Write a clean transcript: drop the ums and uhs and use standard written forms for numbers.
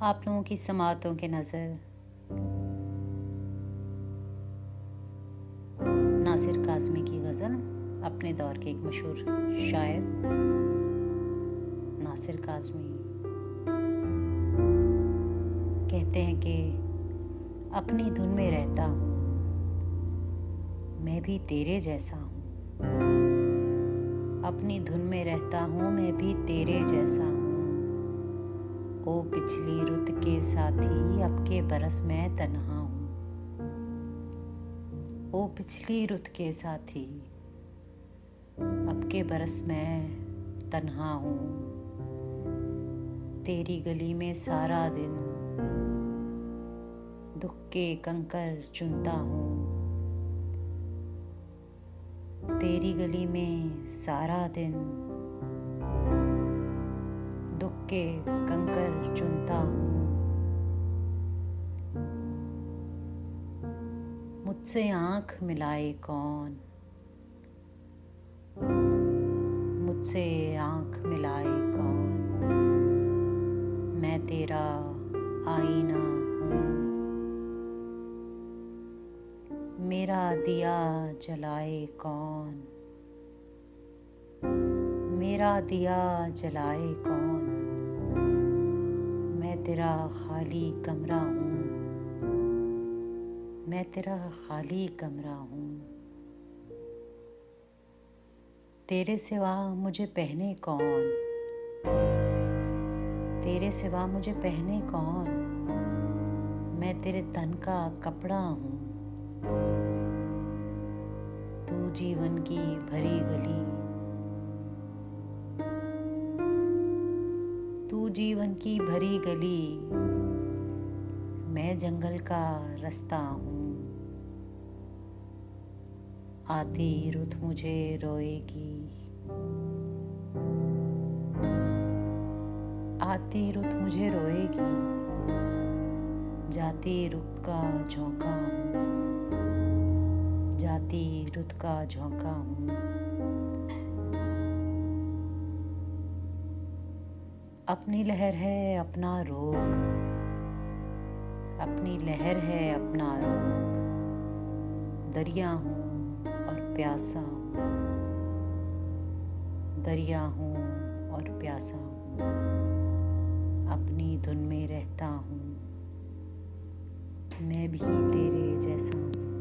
आप लोगों की समातों के नज़र नासिर काज़मी की गज़ल, अपने दौर के एक मशहूर शायर नासिर काज़मी कहते हैं कि अपनी धुन में रहता हूँ, मैं भी तेरे जैसा हूँ। अपनी धुन में रहता हूँ, मैं भी तेरे जैसा हूँ। ओ पिछली रुत के साथी, अब के बरस मैं तन्हा हूँ। ओ पिछली रुत के साथी, अब के बरस मैं तन्हा हूँ। तेरी गली में सारा दिन दुख के कंकर चुनता हूँ। तेरी गली में सारा दिन दुख के कंकर चुनता हूँ। मुझसे आँख मिलाए कौन, मुझसे आँख मिलाए कौन, मैं तेरा आईना हूँ। मेरा दिया जलाए कौन, मेरा दिया जलाए कौन, मैं तेरा खाली कमरा हूँ। मैं तेरा खाली कमरा हूँ। तेरे सिवा मुझे पहने कौन, तेरे सिवा मुझे पहने कौन, मैं तेरे तन का कपड़ा हूँ। तू जीवन की भरी गली, तू जीवन की भरी गली, मैं जंगल का रास्ता हूँ। आती रुत मुझे रोएगी, आती रुत मुझे रोएगी, जाती रुत का झोंका हूँ, जाती रुत का झोंका हूँ। अपनी लहर है अपना रोग, अपनी लहर है अपना रोग, दरिया हूँ और प्यासा हूँ, दरिया हूँ और प्यासा हूँ। अपनी धुन में रहता हूँ, मैं भी तेरे जैसा हूँ।